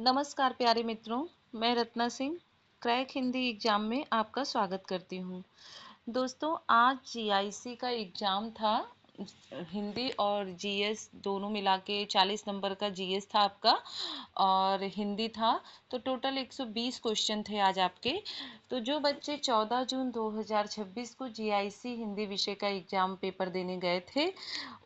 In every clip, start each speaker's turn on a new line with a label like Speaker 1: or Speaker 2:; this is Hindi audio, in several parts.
Speaker 1: नमस्कार प्यारे मित्रों, मैं रत्ना सिंह क्रैक हिंदी एग्ज़ाम में आपका स्वागत करती हूँ। दोस्तों, आज जीआईसी का एग्ज़ाम था। हिंदी और जीएस दोनों मिला के 40 नंबर का जीएस था आपका और हिंदी था। तो टोटल 120 क्वेश्चन थे आज आपके। तो जो बच्चे 14 जून 2026 को जीआईसी हिंदी विषय का एग्ज़ाम पेपर देने गए थे,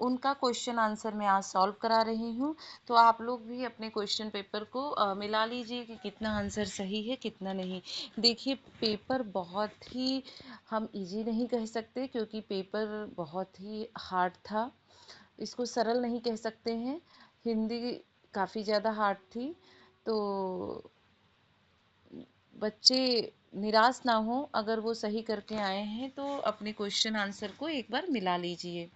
Speaker 1: उनका क्वेश्चन आंसर मैं आज सॉल्व करा रही हूँ। तो आप लोग भी अपने क्वेश्चन पेपर को मिला लीजिए कि कितना आंसर सही है कितना नहीं। देखिए, पेपर बहुत ही हम इजी नहीं कह सकते क्योंकि पेपर बहुत ही हार्ड था। इसको सरल नहीं कह सकते हैं। हिंदी काफ़ी ज़्यादा हार्ड थी। तो बच्चे निराश ना हो, अगर वो सही करके आए हैं तो अपने क्वेश्चन आंसर को एक बार मिला लीजिए।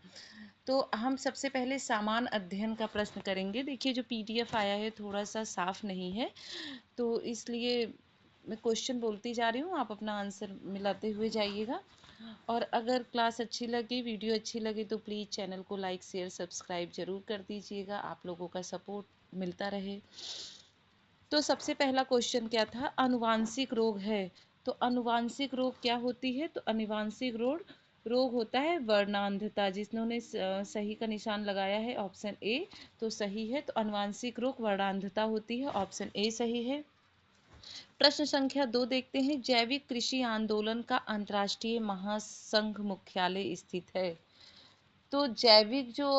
Speaker 1: तो हम सबसे पहले सामान्य अध्ययन का प्रश्न करेंगे। देखिए, जो पीडीएफ आया है थोड़ा सा साफ नहीं है, तो इसलिए मैं क्वेश्चन बोलती जा रही हूँ, आप अपना आंसर मिलाते हुए जाइएगा। और अगर क्लास अच्छी लगे, वीडियो अच्छी लगे तो प्लीज़ चैनल को लाइक शेयर सब्सक्राइब ज़रूर कर दीजिएगा। आप लोगों का सपोर्ट मिलता रहे। तो सबसे पहला क्वेश्चन क्या था? आनुवांशिक रोग है। तो आनुवांशिक रोग क्या होती है? तो आनुवांशिक रोग होता है वर्णांधता। जिन्होंने सही का निशान लगाया है ऑप्शन ए, तो सही है। तो आनुवांशिक रोग वर्णांधता होती है, ऑप्शन ए सही है। प्रश्न संख्या 2 देखते हैं। जैविक कृषि आंदोलन का अंतर्राष्ट्रीय महासंघ मुख्यालय स्थित है। तो जैविक जो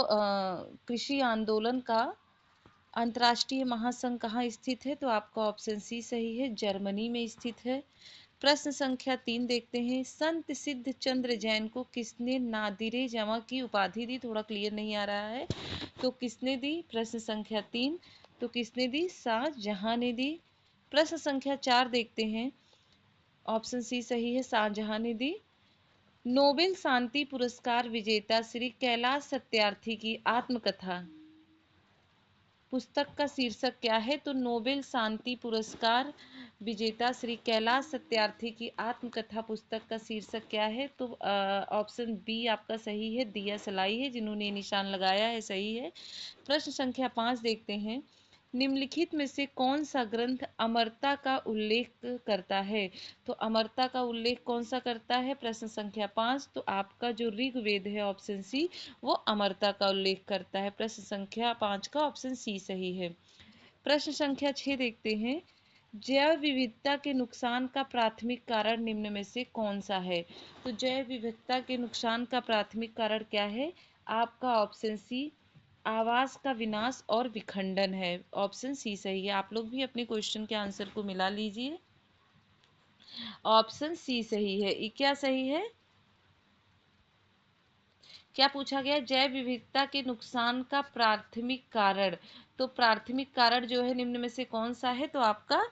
Speaker 1: कृषि आंदोलन का अंतर्राष्ट्रीय महासंघ कहाँ स्थित है? तो आपका ऑप्शन सी सही है, जर्मनी में स्थित है। प्रश्न संख्या 3 देखते हैं। संत सिद्ध चंद्र जैन को किसने नादिरे जमा की उपाधि दी? थोड़ा क्लियर नहीं आ रहा है, तो किसने दी? प्रश्न संख्या 3, तो किसने दी? शाहजहां ने दी। प्रश्न संख्या 4 देखते हैं। ऑप्शन सी सही है, शाहजहां ने दी। नोबेल शांति पुरस्कार विजेता श्री कैलाश सत्यार्थी की आत्मकथा पुस्तक का शीर्षक क्या है? तो नोबेल शांति पुरस्कार विजेता श्री कैलाश सत्यार्थी की आत्मकथा पुस्तक का शीर्षक क्या है? तो ऑप्शन बी आपका सही है, दिया सलाई है। जिन्होंने निशान लगाया है सही है। प्रश्न संख्या 5 देखते हैं। निम्नलिखित में से कौन सा ग्रंथ अमरता का उल्लेख करता है? तो अमरता का उल्लेख कौन सा करता है? प्रश्न संख्या 5, तो आपका जो ऋग्वेद है ऑप्शन सी, वो अमरता का उल्लेख करता है। प्रश्न संख्या 5 का ऑप्शन सी सही है। प्रश्न संख्या 6 देखते हैं। जैव विविधता के नुकसान का प्राथमिक कारण निम्न में से कौन सा है? तो जैव विविधता के नुकसान का प्राथमिक कारण क्या है? आपका ऑप्शन सी, आवास का विनाश और विखंडन है। ऑप्शन सी सही है। आप लोग भी अपने क्वेश्चन के आंसर को मिला लीजिए। ऑप्शन सी सही है। ये क्या सही है? क्या पूछा गया? जैव विविधता के नुकसान का प्राथमिक कारण। तो प्राथमिक कारण जो है निम्न में से कौन सा है? तो आपका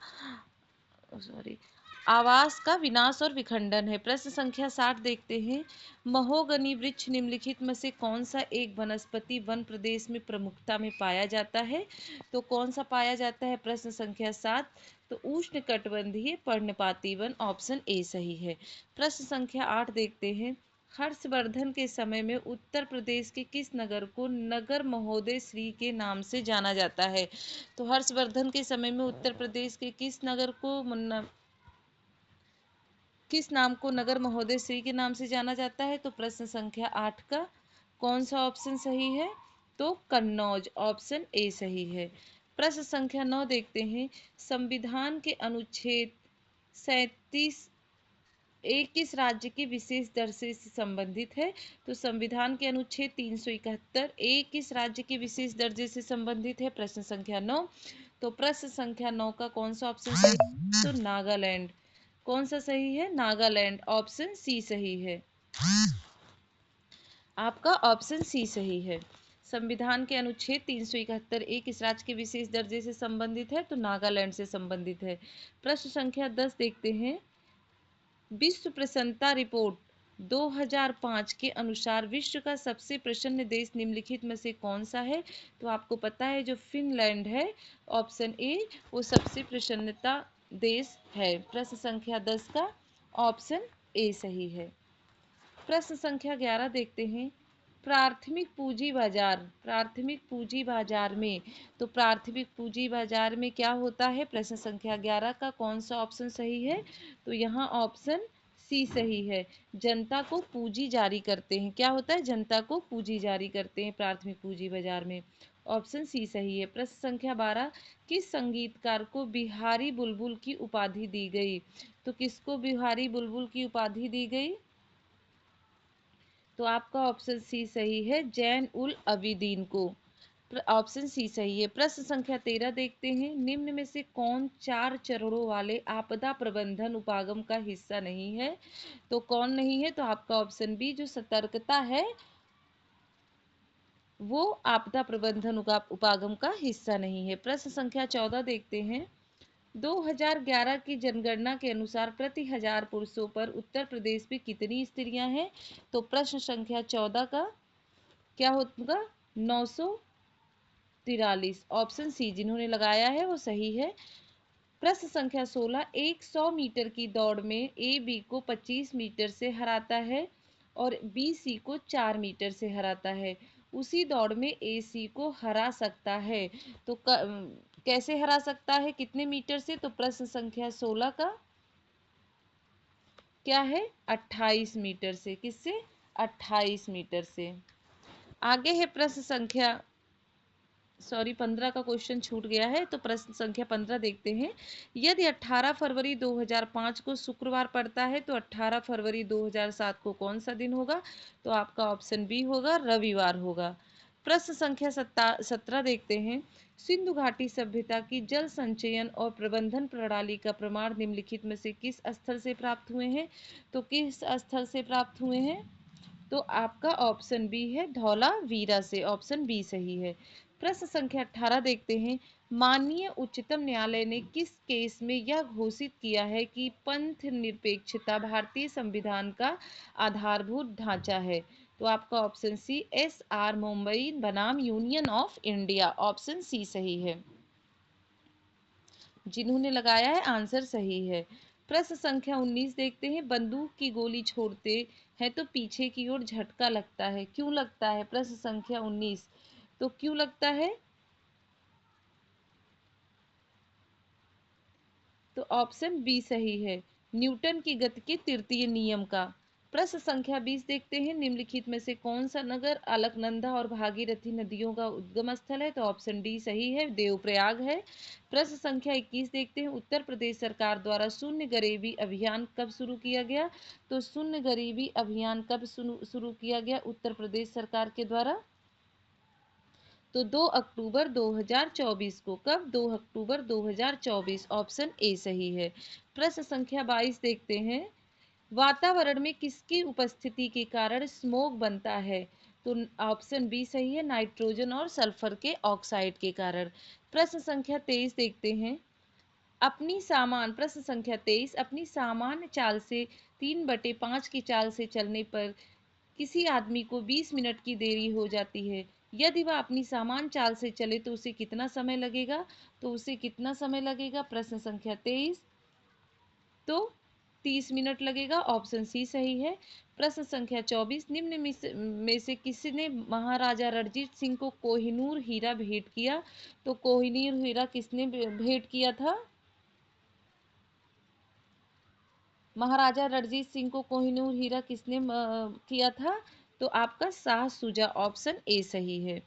Speaker 1: सॉरी, आवास का विनाश और विखंडन है। प्रश्न संख्या 60 देखते हैं। महोगनी वृक्ष निम्नलिखित में से कौन सा एक वनस्पति वन प्रदेश में प्रमुखता में पाया जाता है? तो कौन सा पाया जाता है? प्रश्न संख्या 7, तो उष्णकटिबंधीय पर्णपाती वन, ऑप्शन ए सही है। प्रश्न संख्या 8 देखते हैं। हर्षवर्धन के समय में उत्तर प्रदेश के किस नगर को नगर महोदय श्री के नाम से जाना जाता है? तो हर्षवर्धन के समय में उत्तर प्रदेश के किस नगर को किस नाम को नगर महोदय श्री के नाम से जाना जाता है? तो प्रश्न संख्या 8 का कौन सा ऑप्शन सही है? तो कन्नौज, ऑप्शन ए सही है। प्रश्न संख्या 9 देखते हैं। संविधान के अनुच्छेद 37 एक किस राज्य के विशेष दर्जे से संबंधित है? तो संविधान के अनुच्छेद 371 एक किस राज्य के विशेष दर्जे से संबंधित है? प्रश्न संख्या 9, तो प्रश्न संख्या 9 का कौन सा ऑप्शन सही है? तो नागालैंड। कौन सा सही है? नागालैंड, ऑप्शन सी सही है। आपका ऑप्शन सी सही है। संविधान के अनुच्छेद 371 एक किस राज्य के विशेष दर्जे से संबंधित है? तो नागालैंड से संबंधित है। प्रश्न संख्या 10 देखते हैं। विश्व प्रसन्नता रिपोर्ट 2005 के अनुसार विश्व का सबसे प्रसन्न देश निम्नलिखित में से कौन सा है? तो आपको पता है जो फिनलैंड है, ऑप्शन ए, वो सबसे प्रसन्नता देश है। प्रश्न संख्या 10 का ऑप्शन ए सही है। प्रश्न संख्या 11 देखते हैं। प्राथमिक पूंजी बाजार, प्राथमिक पूंजी बाजार में, तो प्राथमिक पूंजी बाजार में क्या होता है? प्रश्न संख्या 11 का कौन सा ऑप्शन सही है? तो यहाँ ऑप्शन सी सही है। जनता को पूंजी जारी करते हैं, क्या होता है? जनता को पूंजी जारी करते हैं प्राथमिक पूंजी बाजार में। ऑप्शन सी सही है। प्रश्न संख्या 12, किस संगीतकार को बिहारी बुलबुल की उपाधि दी गई? तो किसको बिहारी बुलबुल की उपाधि दी गई? तो आपका ऑप्शन सी सही है, जैन उल अबिदीन को। ऑप्शन सी सही है। प्रश्न संख्या 13 देखते हैं, निम्न में से कौन 4 चरणों वाले आपदा प्रबंधन उपागम का हिस्सा नहीं है? तो कौन नहीं है? तो आपका ऑप्शन बी, जो सतर्कता है वो आपदा प्रबंधन उपागम का हिस्सा नहीं है। प्रश्न संख्या 14 देखते हैं, 2011 की जनगणना के अनुसार प्रति 1000 पुरुषों पर उत्तर प्रदेश में कितनी स्त्रियां हैं? तो प्रश्न संख्या 14 का क्या होगा? 943। ऑप्शन सी जिन्होंने लगाया है वो सही है। प्रश्न संख्या 16, 100 मीटर की दौड़ में ए बी को 25 मीटर से हराता है और बी सी को 4 मीटर से हराता है। उसी दौड़ में ए सी को हरा सकता है, तो कैसे हरा सकता है, कितने मीटर से? तो प्रश्न संख्या 16 का क्या है? 28 मीटर से। किससे? 28 मीटर से। आगे है प्रश्न संख्या 15 का क्वेश्चन छूट गया है, तो प्रश्न संख्या 15 देखते हैं, यदि 18 फरवरी 2005 को शुक्रवार पड़ता है तो 18 फरवरी 2007 को कौन सा दिन होगा? तो आपका ऑप्शन बी होगा, रविवार होगा। प्रश्न संख्या 17 देखते हैं, सिंधु घाटी सभ्यता की जल संचयन और प्रबंधन प्रणाली का प्रमाण निम्नलिखित में से किस स्थल से प्राप्त हुए हैं? तो किस स्थल से प्राप्त हुए हैं? तो आपका ऑप्शन बी है, धौलावीरा से। ऑप्शन बी सही है। प्रश्न संख्या 18 देखते हैं, माननीय उच्चतम न्यायालय ने किस केस में यह घोषित किया है कि पंथ निरपेक्षता भारतीय संविधान का आधारभूत ढांचा है? तो आपका option C, S R Mumbai बनाम union of India. Option C सही है। जिन्होंने लगाया है आंसर सही है। प्रश्न संख्या 19 देखते हैं, बंदूक की गोली छोड़ते हैं तो पीछे की ओर झटका लगता है, क्यों लगता है? प्रश्न संख्या 19, तो क्यों लगता है? तो ऑप्शन बी सही है, न्यूटन की गति के तृतीय नियम का। प्रश्न संख्या 20 देखते हैं, निम्नलिखित में से कौन सा नगर अलकनंदा और भागीरथी नदियों का उद्गम स्थल है? तो ऑप्शन डी सही है, देवप्रयाग है। प्रश्न संख्या 21 देखते हैं, उत्तर प्रदेश सरकार द्वारा शून्य गरीबी अभियान कब शुरू किया गया? तो शून्य गरीबी अभियान कब शुरू किया गया उत्तर प्रदेश सरकार के द्वारा? तो 2 अक्टूबर 2024 को। कब? 2 अक्टूबर 2024। ऑप्शन ए सही है। प्रश्न संख्या 22 देखते हैं, वातावरण में किसकी उपस्थिति के कारण स्मोग बनता है? तो ऑप्शन बी सही है, नाइट्रोजन और सल्फर के ऑक्साइड के कारण। प्रश्न संख्या 23 देखते हैं, प्रश्न संख्या 23, अपनी सामान्य चाल से 3/5 की चाल से चलने पर किसी आदमी को 20 मिनट की देरी हो जाती है, यदि वह अपनी सामान्य चाल से चले तो उसे कितना समय लगेगा? तो उसे कितना समय लगेगा? प्रश्न संख्या 23, तो 30 मिनट लगेगा। ऑप्शन सी सही है। प्रश्न संख्या 24, निम्न में से किसने महाराजा रणजीत सिंह को कोहिनूर हीरा भेंट किया? तो कोहिनूर हीरा किसने भेंट किया था? महाराजा रणजीत सिंह को कोहिनूर हीरा किसने किया था? तो आपका शाह सुजा। ऑप्शन ए सही है।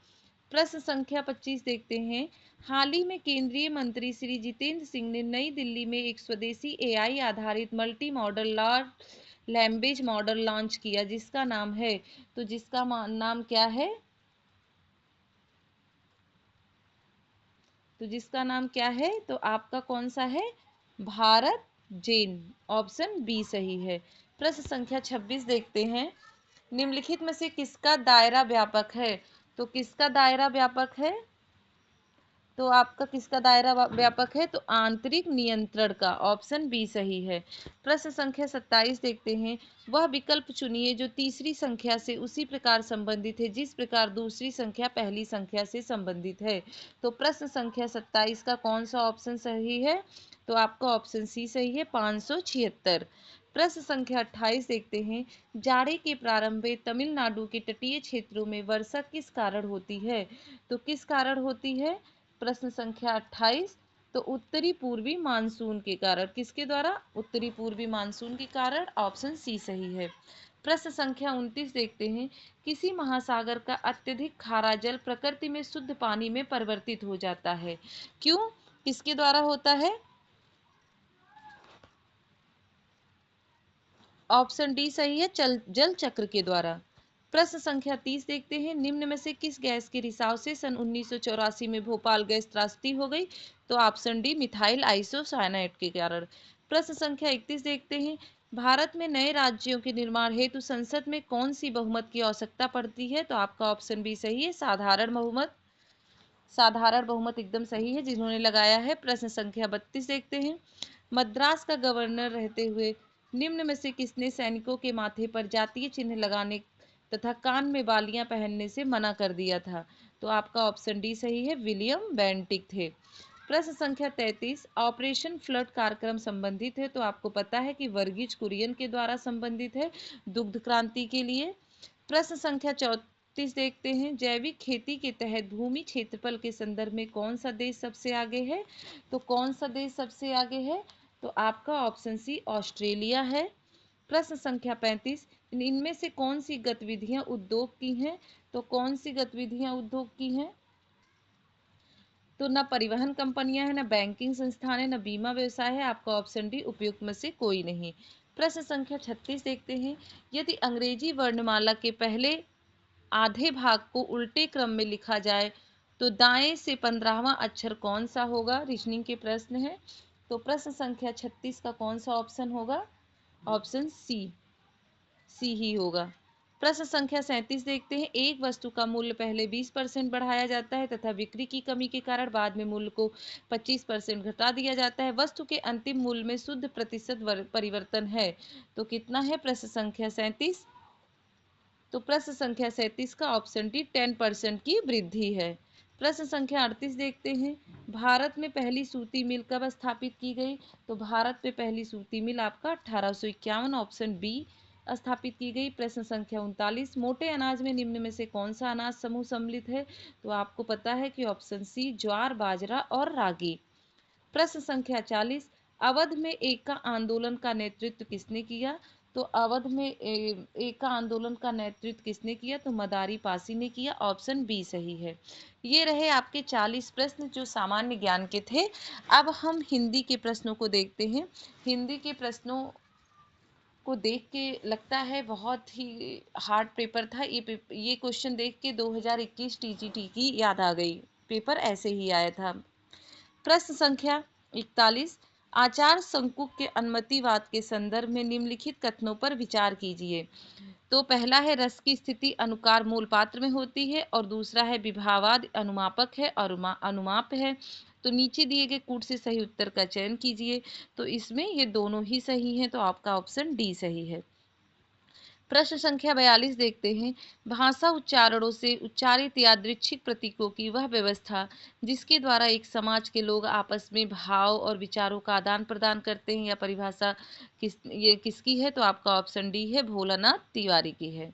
Speaker 1: प्रश्न संख्या 25 देखते हैं, हाल ही में केंद्रीय मंत्री श्री जितेंद्र सिंह ने नई दिल्ली में एक स्वदेशी एआई आधारित multi modal large language model launch किया, जिसका नाम है, तो जिसका नाम क्या है? तो जिसका नाम क्या है? तो आपका कौन सा है? भारत जैन। ऑप्शन बी सही है। प्रश्न संख्या 26 देखते हैं, निम्नलिखित में से किसका दायरा व्यापक है? तो किसका दायरा व्यापक है? तो आपका किसका दायरा व्यापक है? तो आंतरिक नियंत्रण का। ऑप्शन बी सही है। प्रश्न संख्या 27 देखते हैं, वह विकल्प चुनिए जो तीसरी संख्या से उसी प्रकार संबंधित है जिस प्रकार दूसरी संख्या पहली संख्या से संबंधित है। तो प्रश्न संख्या 27 का कौन सा ऑप्शन सही है? तो आपका ऑप्शन सी सही है, 576। प्रश्न संख्या 28 देखते हैं, जाड़े के प्रारंभ में तमिलनाडु के तटीय क्षेत्रों में वर्षा किस कारण होती है? तो किस कारण होती है? प्रश्न संख्या 28, तो उत्तरी पूर्वी मानसून के कारण। किसके द्वारा? उत्तरी पूर्वी मानसून के कारण। ऑप्शन सी सही है। प्रश्न संख्या 29 देखते हैं, किसी महासागर का अत्यधिक खारा जल प्रकृति में शुद्ध पानी में परिवर्तित हो जाता है। क्यों? किसके द्वारा होता है? ऑप्शन डी सही है, जल चक्र के द्वारा। प्रश्न संख्या 30 देखते हैं, निम्न में से किस गैस के रिसाव से सन 1984 में भोपाल गैस त्रासदी हो गई? तो ऑप्शन डी मिथाइल आइसोसाइनेट के कारण। प्रश्न संख्या 31 देखते हैं, भारत में नए राज्यों के निर्माण हेतु संसद में कौन सी बहुमत की आवश्यकता पड़ती है? तो आपका ऑप्शन बी सही है, साधारण बहुमत। साधारण बहुमत एकदम सही है जिन्होंने लगाया है। प्रश्न संख्या 32 देखते हैं, मद्रास का गवर्नर रहते हुए निम्न में से किसने सैनिकों के माथे पर जातीय चिन्ह लगाने तथा कान में बालियां पहनने से मना कर दिया था? तो आपका ऑप्शन डी सही है, विलियम बेंटिक थे। प्रश्न संख्या 33, ऑपरेशन फ्लड कार्यक्रम संबंधित है? तो आपको पता है कि वर्गीज कुरियन के द्वारा संबंधित है दुग्ध क्रांति के लिए। प्रश्न संख्या 34 देखते हैं, जैविक खेती के तहत भूमि क्षेत्रफल के संदर्भ में कौन सा देश सबसे आगे है? तो कौन सा देश सबसे आगे है? तो आपका ऑप्शन सी ऑस्ट्रेलिया है। प्रश्न संख्या 35, इनमें से कौन सी गतिविधियां उद्योग की हैं? तो कौन सी गतिविधियां उद्योग की हैं? तो ना परिवहन कंपनियां हैं, ना बैंकिंग संस्थान है, ना बीमा व्यवसाय है। आपका ऑप्शन डी उपयुक्त में से कोई नहीं। प्रश्न संख्या 36 देखते हैं, यदि अंग्रेजी वर्णमाला के पहले आधे भाग को उल्टे क्रम में लिखा जाए तो दाएं से 15वां अक्षर कौन सा होगा? रीजनिंग के प्रश्न है। तो प्रश्न संख्या 36 का कौन सा ऑप्शन होगा? ऑप्शन सी, सी ही होगा। प्रश्न संख्या 37 देखते हैं, एक वस्तु का मूल्य पहले 20% बढ़ाया जाता है तथा बिक्री की कमी के कारण बाद में मूल्य को 25% घटा दिया जाता है। वस्तु के अंतिम मूल्य में शुद्ध प्रतिशत परिवर्तन है तो कितना है? प्रश्न संख्या 37। तो प्रश्न संख्या 37 का ऑप्शन डी 10% की वृद्धि है। प्रश्न संख्या 38 देखते हैं, भारत में पहली सूती मिल कब स्थापित की गई? तो भारत में पहली सूती मिल आपका 1851, ऑप्शन बी, स्थापित की गई। प्रश्न संख्या 39, मोटे अनाज में निम्न में से कौन सा अनाज समूह सम्मिलित है? तो आपको पता है कि ऑप्शन सी, ज्वार, बाजरा और रागी। प्रश्न संख्या 40, अवध में एका आंदोलन का नेतृत्व किसने किया? तो अवध में एका आंदोलन का नेतृत्व किसने किया? तो मदारी पासी ने किया। ऑप्शन बी सही है। ये रहे आपके 40 प्रश्न जो सामान्य ज्ञान के थे। अब हम हिंदी के प्रश्नों को देखते हैं। हिंदी के प्रश्नों को देख के लगता है बहुत ही हार्ड पेपर था। ये क्वेश्चन देख के 2021 टीजीटी की याद आ गई। पेपर ऐसे ही आया था। प्रश्न संख्या 41, आचार संकुल के अनुमतिवाद के संदर्भ में निम्नलिखित कथनों पर विचार कीजिए। तो पहला है, रस की स्थिति अनुकार मूल पात्र में होती है, और दूसरा है विभावाद अनुमापक है और अनुमाप है। तो नीचे दिए गए कूट से सही उत्तर का चयन कीजिए। तो इसमें ये दोनों ही सही हैं, तो आपका ऑप्शन डी सही है। प्रश्न संख्या 42 देखते हैं, भाषा उच्चारणों से उच्चारित यादृच्छिक प्रतीकों की वह व्यवस्था जिसके द्वारा एक समाज के लोग आपस में भाव और विचारों का आदान प्रदान करते हैं, या परिभाषा किसकी है? तो आपका ऑप्शन डी है, भोलानाथ तिवारी की है।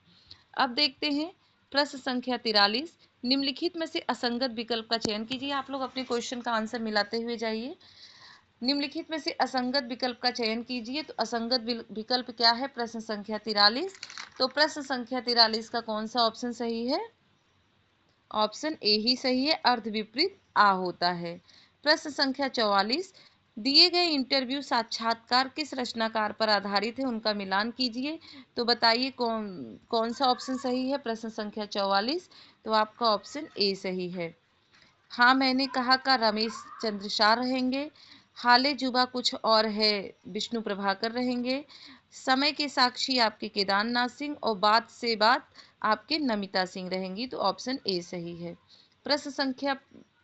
Speaker 1: अब देखते हैं प्रश्न संख्या 43, निम्नलिखित में से असंगत विकल्प का चयन कीजिए। आप लोग अपने क्वेश्चन का आंसर मिलाते हुए जाइए। निम्नलिखित में से असंगत विकल्प का चयन कीजिए। तो असंगत विकल्प क्या है? प्रश्न संख्या 43। तो प्रश्न संख्या 43 का कौन सा ऑप्शन सही है? ऑप्शन ए ही सही है, अर्ध विपरीत आ होता है। प्रश्न संख्या 44, दिए गए इंटरव्यू साक्षात्कार किस रचनाकार पर आधारित है, उनका मिलान कीजिए। तो बताइए कौन कौन सा ऑप्शन सही है? प्रश्न संख्या 44। तो आपका ऑप्शन ए सही है। हाँ मैंने कहा का रमेश चंद्र शाह रहेंगे। हाले जुबा कुछ और है, विष्णु प्रभाकर रहेंगे। समय के साक्षी आपके केदारनाथ सिंह, और बात से बात आपके नमिता सिंह रहेंगी। तो ऑप्शन ए सही है। प्रश्न संख्या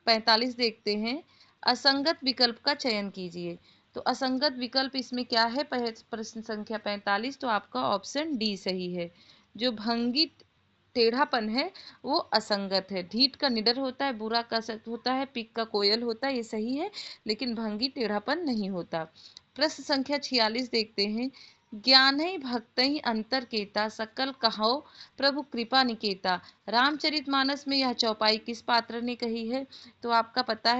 Speaker 1: 45 देखते हैं, असंगत विकल्प का चयन कीजिए। तो असंगत विकल्प इसमें क्या है? प्रश्न संख्या 45। तो आपका ऑप्शन डी सही है। जो भंगी टेढ़ापन है वो असंगत है। ढीठ का निडर होता है, बुरा का सख्त होता है, पिक का कोयल होता है, ये सही है, लेकिन भंगी टेढ़ापन नहीं होता। प्रश्न संख्या 46 देखते हैं, ज्ञान ही भक्त ही अंतर केता, सकल कहो प्रभु कृपा निकेता। रामचरितमानस में यह चौपाई किस पात्र ने कही है? तो आपको पता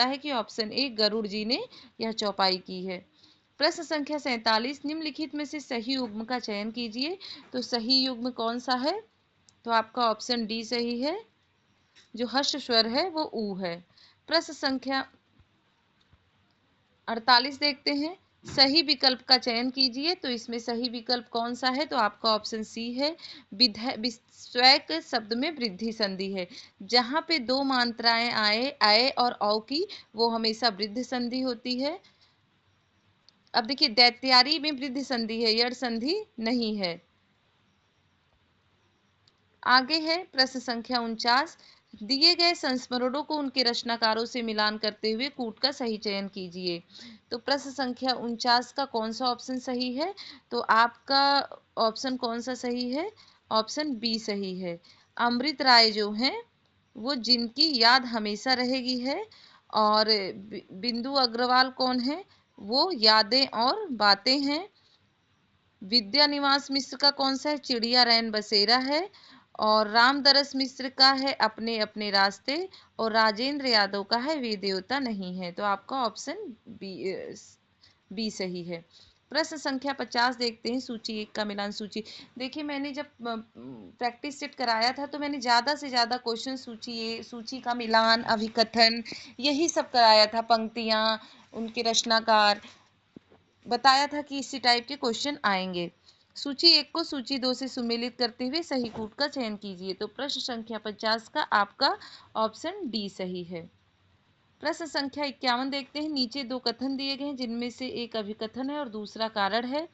Speaker 1: है कि ऑप्शन ए गरुड़ जी ने यह चौपाई की है। प्रश्न संख्या 47, निम्नलिखित में से सही युग्म का चयन कीजिए। तो सही युग्म कौन सा है? तो आपका ऑप्शन डी सही है, जो हर्ष स्वर है वो ऊ है। प्रश्न संख्या 48 देखते हैं, सही विकल्प का चयन कीजिए। तो इसमें सही विकल्प कौन सा है? तो आपका ऑप्शन सी है, स्वैक शब्द में वृद्धि संधि है। जहां पे दो मात्राएं आए और औ की, वो हमेशा वृद्धि संधि होती है। अब देखिए, दैत्यारी में वृद्धि संधि है, यड़ संधि नहीं है। आगे है प्रश्न संख्या 49, दिए गए संस्मरणों को उनके रचनाकारों से मिलान करते हुए कूट का सही चयन कीजिए। तो प्रश्न संख्या 49 का कौन सा ऑप्शन सही है? तो आपका ऑप्शन कौन सा सही है? ऑप्शन बी सही है। अमृत राय जो हैं वो जिनकी याद हमेशा रहेगी है, और बिंदु अग्रवाल कौन है? वो यादें और बातें हैं। विद्या निवास मिश्र का कौन सा है? चिड़िया रैन बसेरा है। और रामदरस मिश्र का है अपने अपने रास्ते। और राजेंद्र यादव का है वे देवता नहीं है। तो आपका ऑप्शन बी सही है। प्रश्न संख्या 50 देखते हैं, सूची 1 का मिलान सूची। देखिए, मैंने जब प्रैक्टिस सेट कराया था तो मैंने ज़्यादा से ज़्यादा क्वेश्चन सूची का मिलान, अभिकथन, यही सब कराया था, पंक्तियाँ, उनके रचनाकार, बताया था कि इसी टाइप के क्वेश्चन आएंगे। सूची 1 को सूची 2 से सुमेलित करते हुए सही कूट का चयन कीजिए। तो प्रश्न संख्या 50 का आपका ऑप्शन डी सही है। प्रश्न संख्या 51 देखते हैं, नीचे दो कथन दिए गए हैं जिनमें से एक अभिकथन है और दूसरा कारण है।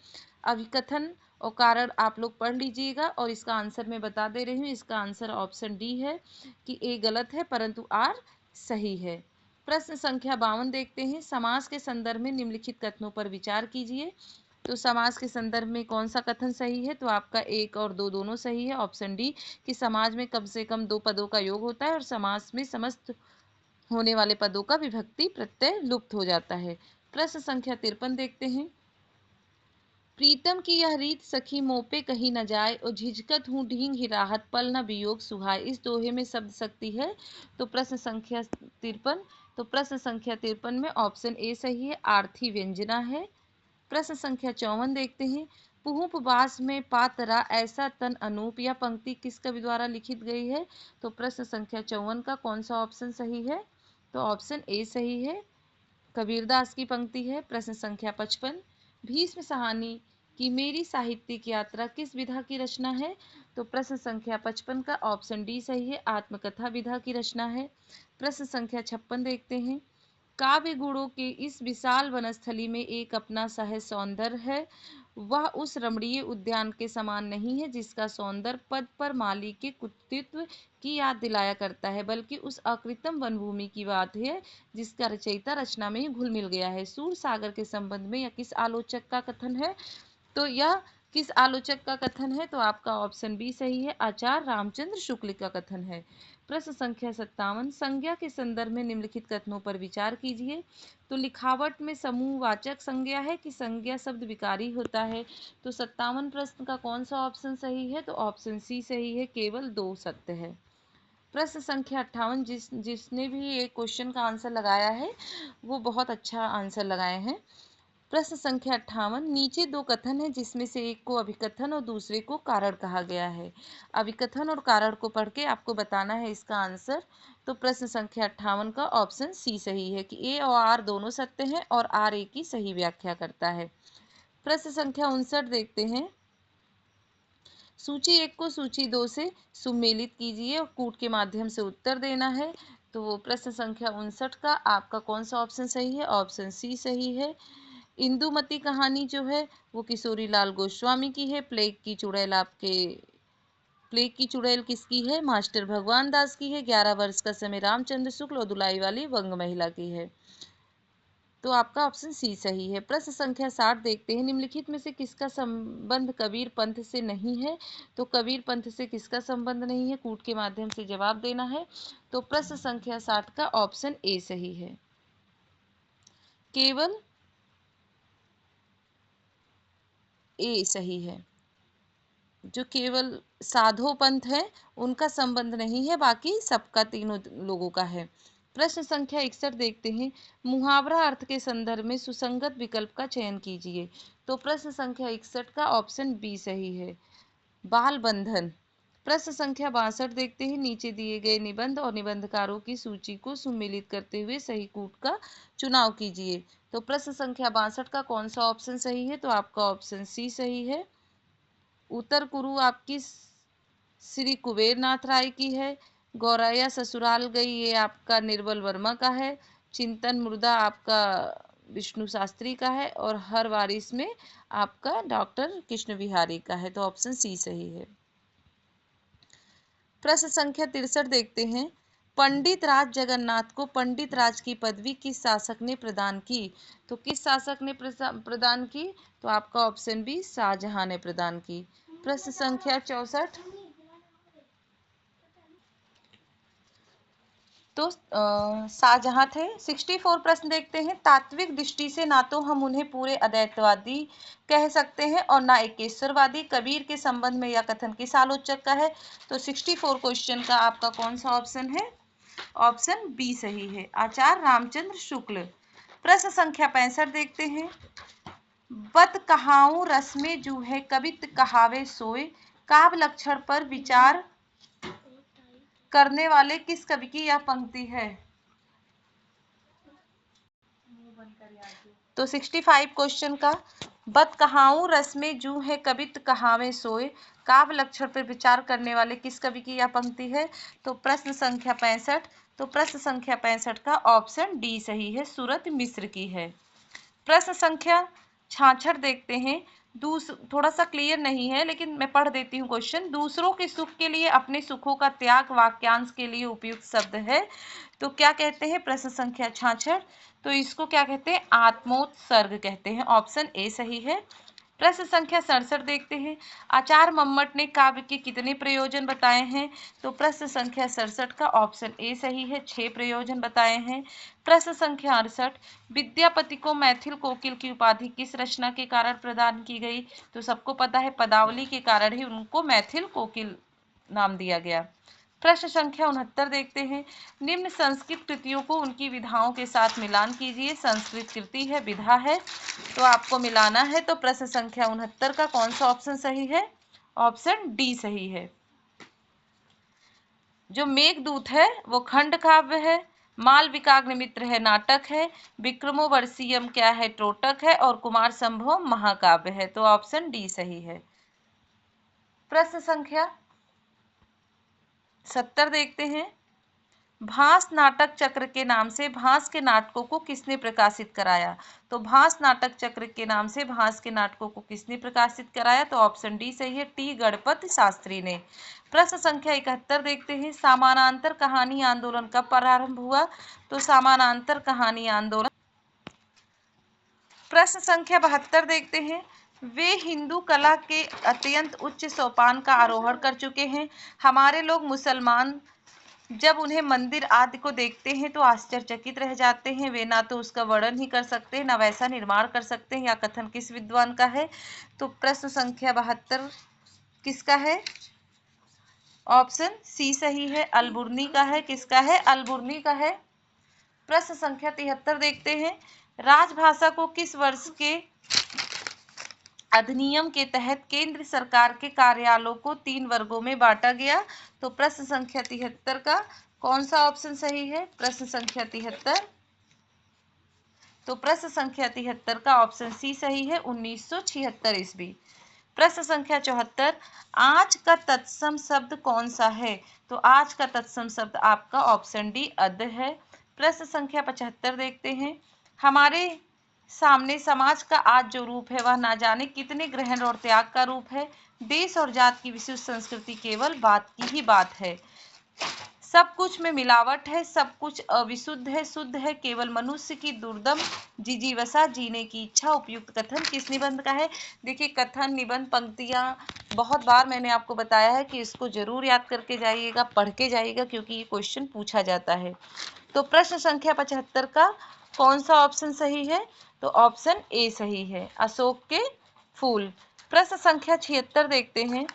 Speaker 1: अभिकथन और कारण आप लोग पढ़ लीजिएगा और इसका आंसर मैं बता दे रही हूँ। इसका आंसर ऑप्शन डी है कि ए गलत है परंतु आर सही है। प्रश्न संख्या 52 देखते हैं, समास के संदर्भ में निम्नलिखित कथनों पर विचार कीजिए। तो समाज के संदर्भ में कौन सा कथन सही है? तो आपका 1 और 2 दोनों सही है। ऑप्शन डी कि समाज में कम से कम 2 पदों का योग होता है और समाज में समस्त होने वाले पदों का विभक्ति प्रत्यय लुप्त हो जाता है। प्रश्न संख्या 53 देखते हैं, प्रीतम की यह रीत सखी मोपे कहीं न जाए और झिझकत हूँ ढींग ही राहत पल न वियोग सुहाए। इस दोहे में शब्द शक्ति है। तो प्रश्न संख्या 53 में ऑप्शन ए सही है, आर्थी व्यंजना है। प्रश्न संख्या 54 देखते हैं, पुहुप बास में पातरा ऐसा तन अनूप, यह पंक्ति किस कवि द्वारा लिखित गई है? तो प्रश्न संख्या 54 का कौन सा ऑप्शन सही है? तो ऑप्शन ए सही है, कबीरदास की पंक्ति है। प्रश्न संख्या 55, भीष्म सहानी की मेरी साहित्यिक यात्रा किस विधा की रचना है? तो प्रश्न संख्या 55 का ऑप्शन डी सही है, आत्मकथा विधा की रचना है। प्रश्न संख्या 56 देखते हैं, काव्य गुणों के इस विशाल वनस्थली में एक अपना सहज सौंदर्य है, वह उस रमणीय उद्यान के समान नहीं है जिसका सौंदर्य पद पर माली के कृतित्व की याद दिलाया करता है, बल्कि उस अकृत्रिम वनभूमि की बात है जिसका रचयिता रचना में ही घुल मिल गया है। सूर सागर के संबंध में यह किस आलोचक का कथन है? तो यह किस आलोचक का कथन है? तो आपका ऑप्शन बी सही है, आचार्य रामचंद्र शुक्ल का कथन है। प्रश्न संख्या 57, संज्ञा के संदर्भ में निम्नलिखित कथनों पर विचार कीजिए। तो लिखावट में समूहवाचक संज्ञा है कि संज्ञा शब्द विकारी होता है? तो 57 प्रश्न का कौन सा ऑप्शन सही है? तो ऑप्शन सी सही है, केवल 2 सत्य है। प्रश्न संख्या 58, जिसने भी ये क्वेश्चन का आंसर लगाया है वो बहुत अच्छा आंसर लगाए हैं। प्रश्न संख्या 58, नीचे दो कथन है जिसमें से एक को अभिकथन और दूसरे को कारण कहा गया है। अभिकथन और कारण को पढ़ के आपको बताना है इसका आंसर। तो प्रश्न संख्या 58 का ऑप्शन सी सही है कि ए और आर दोनों सत्य हैं और आर ए की सही व्याख्या करता है। प्रश्न संख्या 59 देखते हैं, सूची 1 को सूची 2 से सुमेलित कीजिए और कूट के माध्यम से उत्तर देना है। तो प्रश्न संख्या 59 का आपका कौन सा ऑप्शन सही है? ऑप्शन सी सही है। इंदुमती कहानी जो है वो किशोरी लाल गोस्वामी की है। प्लेग की चुड़ैल किसकी है? मास्टर भगवान दास की है। 11 वर्ष का समय रामचंद्र शुक्ल और दुलाई वाली वंग महिला की है। तो आपका ऑप्शन सी सही है। प्रश्न संख्या 60 देखते हैं, निम्नलिखित में से किसका संबंध कबीर पंथ से नहीं है? तो कबीर पंथ से किसका संबंध नहीं है? कूट के माध्यम से जवाब देना है। तो प्रश्न संख्या 60 का ऑप्शन ए सही है, केवल ए सही है। जो केवल साधो पंथ है उनका संबंध नहीं है, बाकी सबका तीनों लोगों का है। प्रश्न संख्या 61 देखते हैं। मुहावरा अर्थ के संदर्भ में सुसंगत विकल्प का चयन कीजिए। तो प्रश्न संख्या 61 का ऑप्शन बी सही है, बाल बंधन। प्रश्न संख्या 62 देखते हैं। नीचे दिए गए निबंध और निबंधकारों की सूची को सुमेलित करते हुए सही कूट का चुनाव कीजिए। तो प्रश्न संख्या 62 का कौन सा ऑप्शन सही है? तो आपका ऑप्शन सी सही है। उत्तर कुरु आपकी श्री कुबेर नाथ राय की है। गौरैया ससुराल गई ये आपका निर्बल वर्मा का है। चिंतन मुर्दा आपका विष्णु शास्त्री का है। और हर वारिस में आपका डॉक्टर कृष्ण बिहारी का है। तो ऑप्शन सी सही है। प्रश्न संख्या 63 देखते हैं। पंडित राज जगन्नाथ को पंडित राज की पदवी किस शासक ने प्रदान की? तो किस शासक ने प्रदान की? तो आपका ऑप्शन बी शाहजहां ने प्रदान की। प्रश्न संख्या 64। तो शाहजहां थे। 64 प्रश्न देखते हैं। तात्विक दृष्टि से ना तो हम उन्हें पूरे अद्वैतवादी कह सकते हैं और ना एकेश्वरवादी। कबीर के संबंध में यह कथन किस आलोचक का है? तो 64 क्वेश्चन का आपका कौन सा ऑप्शन है? ऑप्शन बी सही है, आचार्य रामचंद्र शुक्ल। प्रश्न संख्या 65 देखते हैं। बत कहाऊं रस में जूहे कवित कहावे सोए, काव्य लक्षण पर विचार करने वाले किस कवि की यह पंक्ति है? तो 65 क्वेश्चन का बत कहाऊं रस में जू है कवित कहावे सोए, काव्य लक्षण पर विचार करने वाले किस कवि की यह पंक्ति है? तो प्रश्न संख्या 65। तो प्रश्न संख्या 65 का ऑप्शन डी सही है, सूरत मिश्र की है। प्रश्न संख्या 66 देखते हैं। थोड़ा सा क्लियर नहीं है लेकिन मैं पढ़ देती हूँ क्वेश्चन। दूसरों के सुख के लिए अपने सुखों का त्याग वाक्यांश के लिए उपयुक्त शब्द है। तो क्या कहते हैं? प्रश्न संख्या 66। तो इसको क्या कहते हैं? आत्मोत्सर्ग कहते हैं। ऑप्शन ए सही है। प्रश्न संख्या 67 देखते हैं। आचार्य मम्मट ने काव्य के कितने प्रयोजन बताए हैं? तो प्रश्न संख्या 67 का ऑप्शन ए सही है, 6 प्रयोजन बताए हैं। प्रश्न संख्या 68। विद्यापति को मैथिल कोकिल की उपाधि किस रचना के कारण प्रदान की गई? तो सबको पता है पदावली के कारण ही उनको मैथिल कोकिल नाम दिया गया। प्रश्न संख्या 69 देखते हैं। निम्न संस्कृत कृतियों को उनकी विधाओं के साथ मिलान कीजिए। संस्कृत कृति है, विधा है, तो आपको मिलाना है। तो प्रश्न संख्या 69 का कौन सा ऑप्शन सही है? ऑप्शन डी सही है। जो मेघदूत है वो खंड काव्य है, मालविकाग्निमित्र है नाटक है, विक्रमोर्वशीयम क्या है? ट्रोटक है, और कुमार संभव महाकाव्य है। तो ऑप्शन डी सही है। प्रश्न संख्या 70 देखते हैं। भास नाटक चक्र के नाम से भास के नाटकों को किसने प्रकाशित कराया? तो भास नाटक चक्र के नाम से भास के नाटकों को किसने प्रकाशित कराया? तो ऑप्शन डी सही है, टी गणपति शास्त्री ने। प्रश्न संख्या 71 देखते हैं। समानांतर कहानी आंदोलन कब प्रारंभ हुआ? तो समानांतर कहानी आंदोलन। प्रश्न संख्या 72 देखते हैं। वे हिंदू कला के अत्यंत उच्च सोपान का आरोहण कर चुके हैं। हमारे लोग मुसलमान जब उन्हें मंदिर आदि को देखते हैं तो आश्चर्यचकित रह जाते हैं। वे ना तो उसका वर्णन ही कर सकते, ना वैसा निर्माण कर सकते हैं। यह कथन किस विद्वान का है? तो प्रश्न संख्या 72 किसका है? ऑप्शन सी सही है, अलबुर्नी का है। किसका है? अलबुर्नी का है। प्रश्न संख्या 73 देखते हैं। राजभाषा को किस वर्ष के अधिनियम के तहत केंद्र सरकार के कार्यालयों को 3 वर्गों में बांटा गया? तो प्रश्न संख्या 73 का कौन सा ऑप्शन सही है? प्रश्न संख्या 73। तो प्रश्न संख्या 73 का ऑप्शन सी सही है, 1976 ईस्वी। प्रश्न संख्या 74। आज का तत्सम शब्द कौन सा है? तो आज का तत्सम शब्द आपका ऑप्शन डी अध है। प्रश्न संख्या 75 देखते हैं। हमारे सामने समाज का आज जो रूप है वह ना जाने कितने ग्रहण और त्याग का रूप है। देश और जात की विशिष्ट संस्कृति केवल बात की ही बात है। सब कुछ में मिलावट है, सब कुछ अविशुद्ध है, शुद्ध है केवल मनुष्य की दुर्दम जिजीवसा जीने की इच्छा। उपयुक्त कथन किस निबंध का है? देखिए कथन, निबंध, पंक्तियां बहुत बार मैंने आपको बताया है कि इसको जरूर याद करके जाइएगा, पढ़ के जाइएगा, क्योंकि ये क्वेश्चन पूछा जाता है। तो प्रश्न संख्या 75 का कौन सा ऑप्शन सही है? तो ऑप्शन ए सही है, अशोक के फूल। प्रश्न संख्या 76 देखते हैं।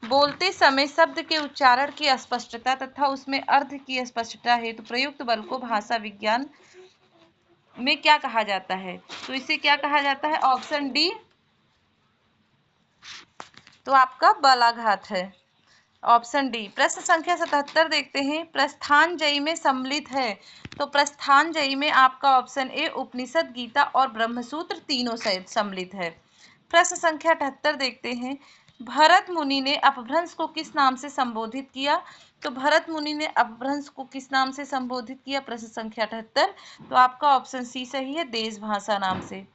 Speaker 1: बोलते समय शब्द के उच्चारण की अस्पष्टता तथा उसमें अर्थ की स्पष्टता हेतु प्रयुक्त बल को भाषा विज्ञान में क्या कहा जाता है? तो इसे क्या कहा जाता है? ऑप्शन डी तो आपका बलाघात है। Option D. प्रश्न संख्या 77 देखते हैं। प्रस्थानजयी में सम्मिलित है, तो प्रस्थानजयी में आपका ऑप्शन ए उपनिषद, गीता और ब्रह्मसूत्र तीनों सम्मिलित है। प्रश्न संख्या 78 देखते हैं। भरत मुनि ने अपभ्रंश को किस नाम से संबोधित किया? तो भरत मुनि ने अपभ्रंश को किस नाम से संबोधित किया? प्रश्न संख्या 78, तो आपका ऑप्शन सी सही है, देश भाषा नाम से।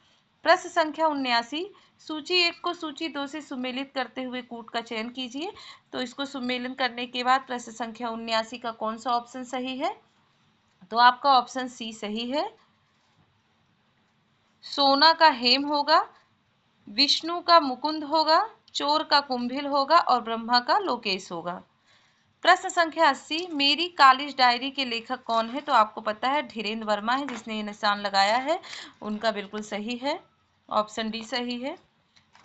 Speaker 1: प्रश्न संख्या 79। सूची 1 को सूची 2 से सुमेलित करते हुए कूट का चयन कीजिए। तो इसको सुमेलन करने के बाद प्रश्न संख्या 79 का कौन सा ऑप्शन सही है? तो आपका ऑप्शन सी सही है। सोना का हेम होगा, विष्णु का मुकुंद होगा, चोर का कुंभिल होगा और ब्रह्मा का लोकेश होगा। प्रश्न संख्या 80। मेरी कालिज डायरी के लेखक कौन है? तो आपको पता है धीरेन्द्र वर्मा है, जिसने ये निशान लगाया है, उनका बिल्कुल सही है, ऑप्शन डी सही है।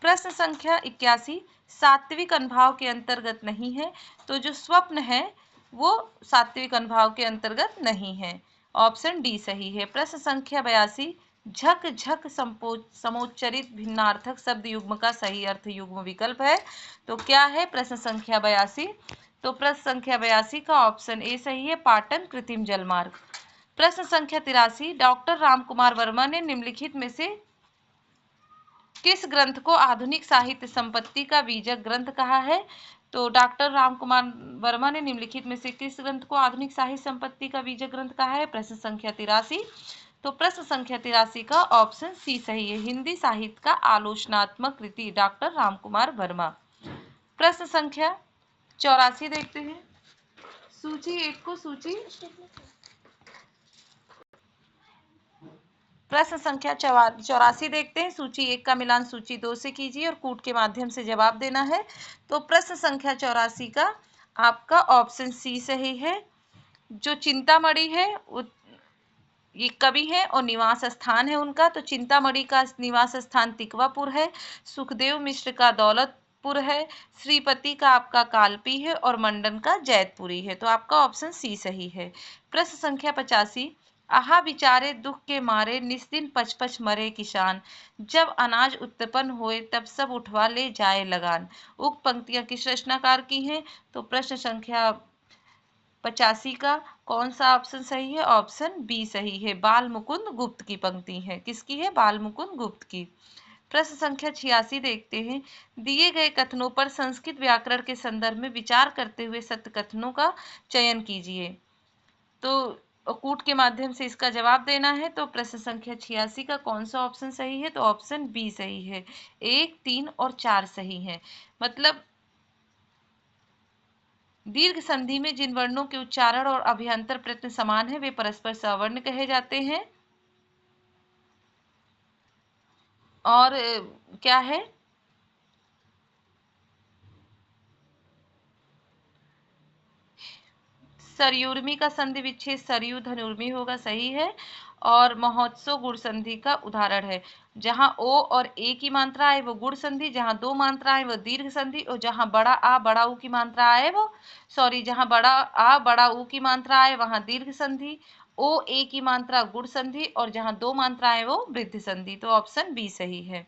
Speaker 1: प्रश्न संख्या 81। सात्विक अनुभाव के अंतर्गत नहीं है, तो जो स्वप्न है वो सात्विक अनुभाव के अंतर्गत नहीं है, ऑप्शन डी सही है। प्रश्न संख्या 82। झक झक समोच्चरित भिन्नार्थक शब्द युग्म का सही अर्थ युग्म विकल्प है, तो क्या है? प्रश्न संख्या 82, तो प्रश्न संख्या 82 का ऑप्शन ए सही है, पाटन कृत्रिम जलमार्ग। प्रश्न संख्या 83। डॉक्टर रामकुमार वर्मा ने निम्नलिखित में से किस ग्रंथ को आधुनिक साहित्य संपत्ति का बीजक ग्रंथ कहा है? तो डॉक्टर रामकुमार वर्मा ने निम्नलिखित में से किस ग्रंथ को आधुनिक साहित्य संपत्ति का बीजक ग्रंथ कहा है? प्रश्न संख्या 83, तो प्रश्न संख्या 83 का ऑप्शन सी सही है, हिंदी साहित्य का आलोचनात्मक कृति, डॉक्टर रामकुमार वर्मा। प्रश्न संख्या 84 देखते हैं। सूची 1 को सूची प्रश्न संख्या 84 देखते हैं। सूची 1 का मिलान सूची 2 से कीजिए और कूट के माध्यम से जवाब देना है। तो प्रश्न संख्या 84 का आपका ऑप्शन सी सही है। जो चिंतामणि है ये कवि है और निवास स्थान है उनका, तो चिंतामणि का निवास स्थान तिकवापुर है, सुखदेव मिश्र का दौलतपुर है, श्रीपति का आपका कालपी है और मंडन का जैतपुरी है, तो आपका ऑप्शन सी सही है। प्रश्न संख्या 85। आहा विचारे दुख के मारे निस्दिन पचपच मरे किसान, जब अनाज उत्पन्न होए तब सब उठवा ले जाए लगान। उक्त पंक्तियां किस रचनाकार की हैं? तो प्रश्न संख्या 85 का कौन सा ऑप्शन सही है? ऑप्शन बी सही है, बाल मुकुंद गुप्त की पंक्ति है। किसकी है? बाल मुकुंद गुप्त की। प्रश्न संख्या 86 देखते हैं। दिए गए कथनों पर संस्कृत व्याकरण के संदर्भ में विचार करते हुए सत्य कथनों का चयन कीजिए। तो कूट के माध्यम से इसका जवाब देना है। तो प्रश्न संख्या 86 का कौन सा ऑप्शन सही है? तो ऑप्शन बी सही है, 1, 3 और 4 सही है। मतलब दीर्घ संधि में जिन वर्णों के उच्चारण और अभ्यंतर प्रयत्न समान है वे परस्पर सवर्ण कहे जाते हैं। और क्या है? सरयुर्मी का संधि विच्छेद सरयू धनुर्मी होगा, सही है। और महोत्सव गुण संधि का उदाहरण है। जहां ओ और ए की मात्रा आए वो गुण संधि, जहां दो मात्रा आए वो दीर्घ संधि, और जहां बड़ा आ बड़ा ऊ की मात्रा आए वो जहां बड़ा आ बड़ा ऊ की मात्रा आए वहां दीर्घ संधि, ओ ए की मात्रा गुण संधि, और जहां दो मात्रा आए वो वृद्धि संधि, तो ऑप्शन बी सही है।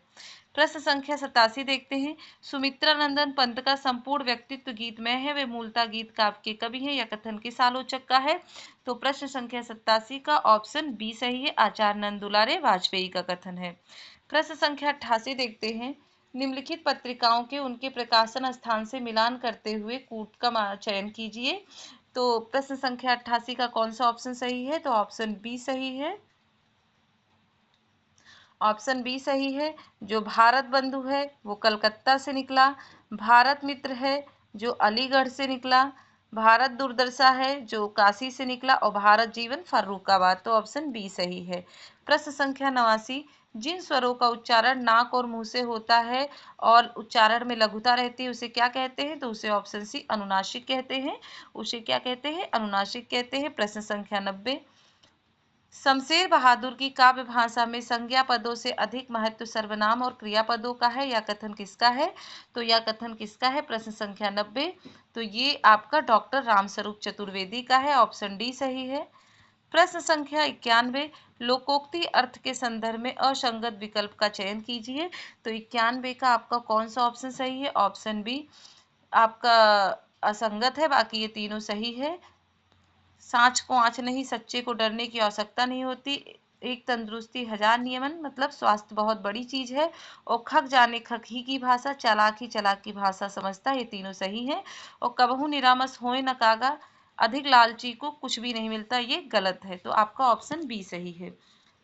Speaker 1: प्रश्न संख्या 87 देखते हैं। सुमित्रा नंदन पंत का संपूर्ण व्यक्तित्व गीतमय है, वे मूलतः गीत काव्य के कवि हैं या कथन किस आलोचक का है? तो प्रश्न संख्या 87 का ऑप्शन बी सही है, आचार्य नंद दुलारे वाजपेयी का कथन है। प्रश्न संख्या 88 देखते हैं। निम्नलिखित पत्रिकाओं के उनके प्रकाशन स्थान से मिलान करते हुए कूट का चयन कीजिए। तो प्रश्न संख्या 88 का कौन सा ऑप्शन सही है? तो ऑप्शन बी सही है, ऑप्शन बी सही है। जो भारत बंधु है वो कलकत्ता से निकला, भारत मित्र है जो अलीगढ़ से निकला, भारत दुर्दशा है जो काशी से निकला, और भारत जीवन फर्रुखाबाद, तो ऑप्शन बी सही है। प्रश्न संख्या 89। जिन स्वरों का उच्चारण नाक और मुंह से होता है और उच्चारण में लघुता रहती है उसे क्या कहते हैं? तो उसे ऑप्शन सी अनुनासिक कहते हैं। उसे क्या कहते हैं? अनुनासिक कहते हैं। प्रश्न संख्या 90। शमशेर बहादुर की काव्य भाषा में संज्ञा पदों से अधिक महत्व सर्वनाम और क्रियापदों का है। यह कथन किसका है? तो यह कथन किसका है? प्रश्न संख्या 90। तो ये आपका डॉक्टर रामस्वरूप चतुर्वेदी का है। ऑप्शन डी सही है। प्रश्न संख्या 91, लोकोक्ति अर्थ के संदर्भ में असंगत विकल्प का चयन कीजिए। तो 91 का आपका कौन सा ऑप्शन सही है? ऑप्शन बी आपका असंगत है, बाकी ये तीनों सही है। सांच को आंच नहीं, सच्चे को डरने की आवश्यकता नहीं होती, एक तंदुरुस्ती हजार नियमन, मतलब स्वास्थ्य बहुत बड़ी चीज है, और खक जाने खक ही की भाषा, चालाक ही चालाक की भाषा समझता, ये तीनों सही है। और कबहू निरामस होए न कागा, अधिक लालची को कुछ भी नहीं मिलता, ये गलत है। तो आपका ऑप्शन बी सही है।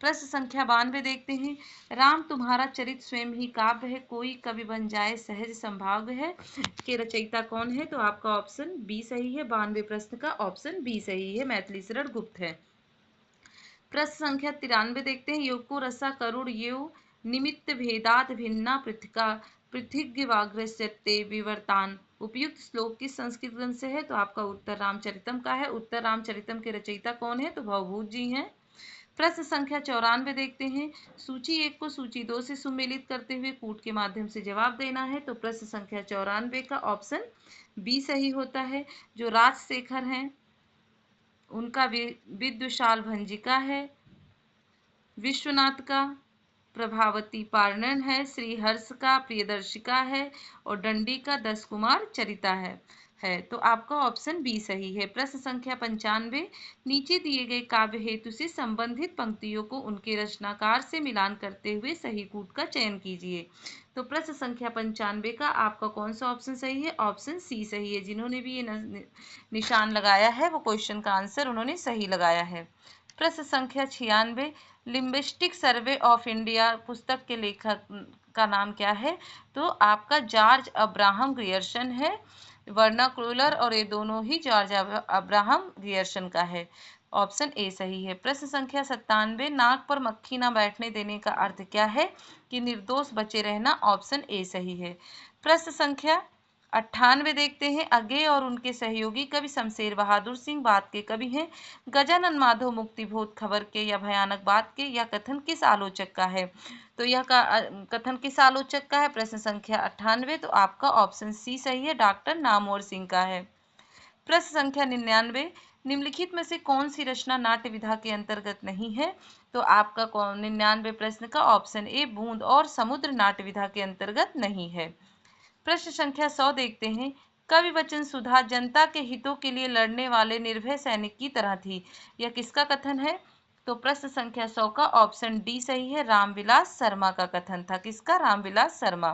Speaker 1: प्रश्न संख्या 92 देखते हैं। राम तुम्हारा चरित स्वयं ही काव्य है, कोई कवि बन जाए सहज संभाव्य है, के रचयिता कौन है? तो आपका ऑप्शन बी सही है। 92 प्रश्न का ऑप्शन बी सही है, मैथिली शरण गुप्त है। प्रश्न संख्या 93 देखते हैं। योको रसा करुण येव निमित्त भेदात भिन्ना पृथका पृथिग्वाग्रस्यते विवर्तान, उपयुक्त श्लोक किस संस्कृत ग्रंथ से है? तो आपका उत्तर रामचरितम का है। उत्तर रामचरितम के रचयिता कौन है? तो भवभूत जी हैं। प्रश्न संख्या 94 देखते हैं। सूची 1 को सूची 2 से सुमेलित करते हुए कूट के माध्यम से जवाब देना है। तो प्रश्न संख्या 94 का ऑप्शन बी सही होता है। जो राजशेखर हैं उनका विद्युशाल भंजिका है, विश्वनाथ का प्रभावती पार्णन है, श्रीहर्ष का प्रियदर्शिका है, और दंडी का 10 कुमार चरिता है। तो आपका ऑप्शन बी सही है। प्रश्न संख्या 95, नीचे दिए गए काव्य हेतु से संबंधित पंक्तियों को उनके रचनाकार से मिलान करते हुए सही कूट का चयन कीजिए। तो प्रश्न संख्या 95 का आपका कौन सा ऑप्शन सही है? ऑप्शन सी सही है। जिन्होंने भी ये निशान लगाया है वो क्वेश्चन का आंसर उन्होंने सही लगाया है। प्रश्न संख्या 96, लिम्बिस्टिक सर्वे ऑफ इंडिया पुस्तक के लेखक का नाम क्या है? तो आपका जॉर्ज अब्राहम ग्रियर्सन है। वर्नाक्यूलर और ये दोनों ही जॉर्ज अब्राहम ग्रियर्सन का है। ऑप्शन ए सही है। प्रश्न संख्या 97, नाक पर मक्खी ना बैठने देने का अर्थ क्या है? कि निर्दोष बचे रहना। ऑप्शन ए सही है। प्रश्न संख्या 98 देखते हैं। अज्ञेय और उनके सहयोगी कवि शमशेर बहादुर सिंह बात के कवि हैं। गजानन माधव मुक्तिबोध खबर के या भयानक बात के, यह कथन किस आलोचक का है? तो यह कथन किस आलोचक का है? प्रश्न संख्या 98। तो आपका ऑप्शन सी सही है, डॉक्टर नामवर सिंह का है। प्रश्न संख्या 99, निम्नलिखित में से कौन सी रचना नाट्य विधा के अंतर्गत नहीं है? तो आपका 99 प्रश्न का ऑप्शन ए बूंद और समुद्र नाट्य विधा के अंतर्गत नहीं है। प्रश्न संख्या 100 देखते हैं। कवि वचन सुधा जनता के हितों के लिए लड़ने वाले निर्भय सैनिक की तरह थी, यह किसका कथन है? तो प्रश्न संख्या 100 का ऑप्शन डी सही है, रामविलास शर्मा का कथन था। किसका? रामविलास शर्मा।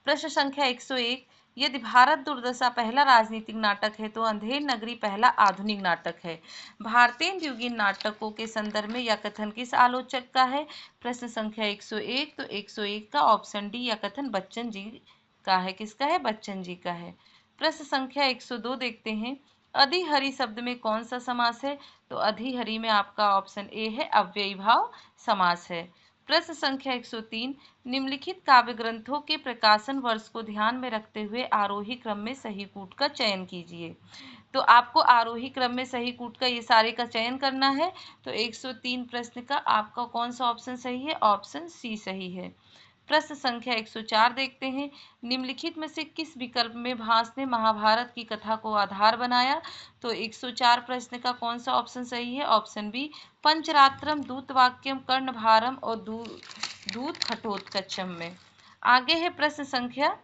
Speaker 1: प्रश्न संख्या 101, यदि भारत दुर्दशा पहला राजनीतिक नाटक है तो अंधेर नगरी पहला आधुनिक नाटक है। भारतीय युगीन नाटकों के संदर्भ में यह कथन किस आलोचक का है? प्रश्न संख्या 101। तो 101 का ऑप्शन डी यह कथन बच्चन जी का है। किसका है? बच्चन जी का है। प्रश्न संख्या 102 देखते हैं। अधिहरि शब्द में कौन सा समास है? तो अधिहरि में आपका ऑप्शन ए है, अव्ययी भाव समास है। प्रश्न संख्या 103, निम्नलिखित काव्य ग्रंथों के प्रकाशन वर्ष को ध्यान में रखते हुए आरोही क्रम में सही कूट का चयन कीजिए। तो आपको आरोही क्रम में सही कूट का ये सारे का चयन करना है। तो 103 प्रश्न का आपका कौन सा ऑप्शन सही है? ऑप्शन सी सही है। प्रश्न संख्या 104 देखते हैं। निम्नलिखित में से किस विकल्प में भास ने महाभारत की कथा को आधार बनाया? तो 104 प्रश्न का कौन सा ऑप्शन सही है? ऑप्शन बी, पंचरात्रम दूतवाक्यम कर्णभारम और दूत खटोत्कचम में। आगे है प्रश्न संख्या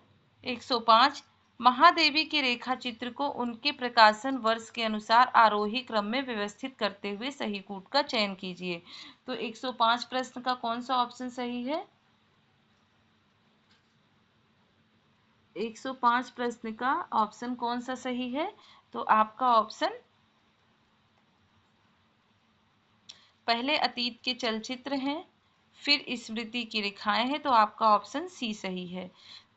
Speaker 1: 105, महादेवी के रेखा चित्र को उनके प्रकाशन वर्ष के अनुसार आरोही क्रम में व्यवस्थित करते हुए सही कूट का चयन कीजिए। तो 105 प्रश्न का कौन सा ऑप्शन सही है? 105 प्रश्न का ऑप्शन कौन सा सही है? तो आपका ऑप्शन पहले अतीत के चलचित्र हैं, फिर स्मृति की रेखाएं हैं, तो आपका ऑप्शन सी सही है।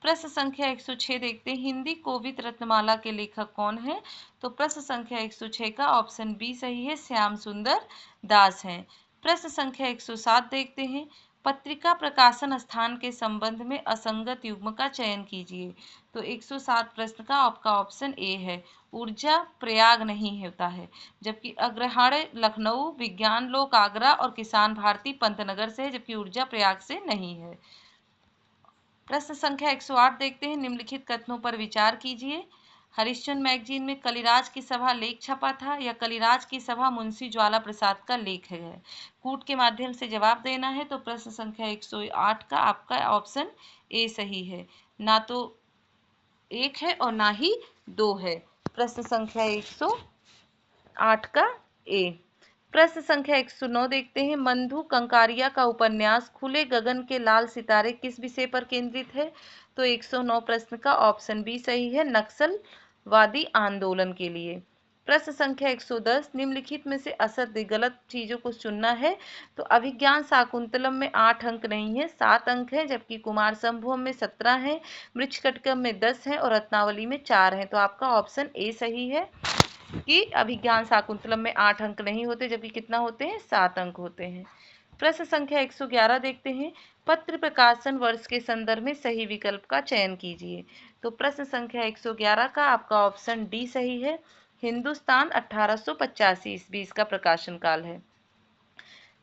Speaker 1: प्रश्न संख्या 106 देखते हैं। हिंदी कोविद रत्नमाला के लेखक कौन है? तो प्रश्न संख्या 106 का ऑप्शन बी सही है, श्याम सुंदर दास हैं। प्रश्न संख्या 107 देखते हैं। पत्रिका प्रकाशन स्थान के संबंध में असंगत युग्म का चयन कीजिए। तो 107 प्रश्न का आपका ऑप्शन ए है, ऊर्जा प्रयाग नहीं होता है, जबकि अग्रहाण्य लखनऊ, विज्ञान लोक आगरा और किसान भारती पंतनगर से है, जबकि ऊर्जा प्रयाग से नहीं है। प्रश्न संख्या 108 देखते हैं, निम्नलिखित कथनों पर विचार कीजिए। हरिश्चंद्र मैगजीन में कलिराज की सभा लेख छपा था या कलिराज की सभा मुंशी ज्वाला प्रसाद का लेख है? कूट के माध्यम से जवाब देना है। तो प्रश्न संख्या 108 का आपका ऑप्शन ए सही है, ना तो एक है और ना ही दो है। प्रश्न संख्या 108 का ए। प्रश्न संख्या 109 देखते हैं, मंधु कंकारिया का उपन्यास खुले गगन के लाल सितारे किस विषय पर केंद्रित है? तो 109 प्रश्न का ऑप्शन बी सही है, नक्सलवादी आंदोलन के लिए। प्रश्न संख्या 110, निम्नलिखित में से असत्य गलत चीजों को चुनना है। तो अभिज्ञान शाकुंतलम में 8 अंक नहीं है, 7 अंक है, जबकि कुमार संभवम में 17 है, मृच्छकटिकम में 10 है और रत्नावली में 4 है। तो आपका ऑप्शन ए सही है कि अभिज्ञान शाकुंतलम में 8 अंक नहीं होते, जबकि कितना होते हैं, 7 अंक होते हैं। प्रश्न संख्या 111 देखते हैं, पत्र प्रकाशन वर्ष के संदर्भ में सही विकल्प का चयन कीजिए। तो प्रश्न संख्या 111 का आपका ऑप्शन डी सही है, हिंदुस्तान 1885 ईस्वी इसका प्रकाशन काल है।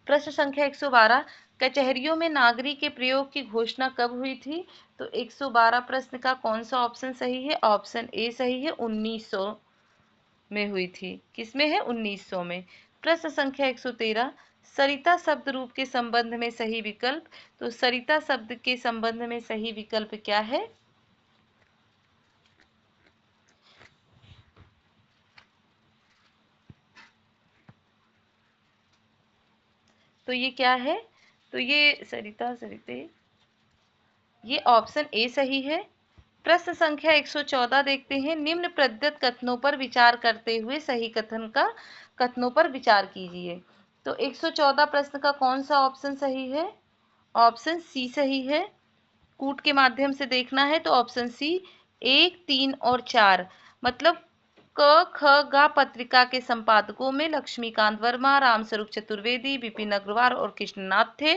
Speaker 1: प्रश्न संख्या 112, कचहरियों में नागरी के प्रयोग की घोषणा कब हुई थी? तो 112 प्रश्न का कौन सा ऑप्शन सही है? ऑप्शन ए सही है, 1900 में हुई थी। किसमें है? 1900 में। प्रश्न संख्या 113, सरिता शब्द रूप के संबंध में सही विकल्प। तो सरिता शब्द के संबंध में सही विकल्प क्या है? तो ये क्या है? तो ये सरिता सरिते, ये ऑप्शन ए सही है। प्रश्न संख्या 114 देखते हैं, निम्न प्रदत्त कथनों पर विचार करते हुए सही कथनों पर विचार कीजिए। तो 114 प्रश्न का कौन सा ऑप्शन सही है? ऑप्शन सी सही है। कूट के माध्यम से देखना है तो ऑप्शन सी 1, 3 और 4, मतलब क ख ग पत्रिका के संपादकों में लक्ष्मीकांत वर्मा, रामस्वरूप चतुर्वेदी, विपिन अग्रवाल और कृष्णनाथ थे,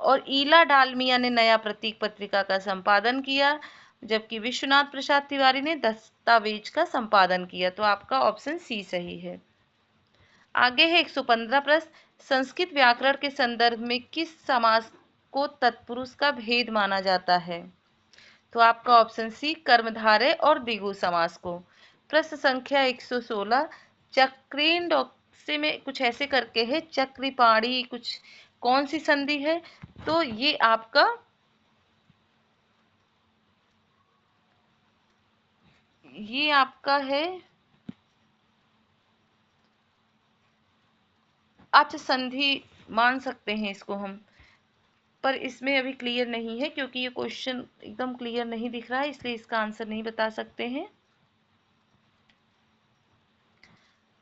Speaker 1: और ईला डालमिया ने नया प्रतीक पत्रिका का संपादन किया, जबकि विश्वनाथ प्रसाद तिवारी ने दस्तावेज का संपादन किया। तो आपका ऑप्शन सी सही है। आगे है 115 प्रश्न, संस्कृत व्याकरण के संदर्भ में किस समास को तत्पुरुष का भेद माना जाता है? तो आपका ऑप्शन सी कर्मधारय और द्विगु समास को। प्रश्न संख्या 116, चक्रेन डॉक्से में कुछ ऐसे करके है, चक्रिपाणी कुछ, कौन सी संधि है? तो ये आपका है अच संधि, मान सकते हैं इसको हम, पर इसमें अभी क्लियर नहीं है क्योंकि ये क्वेश्चन एकदम क्लियर नहीं दिख रहा है, इसलिए इसका आंसर नहीं बता सकते हैं।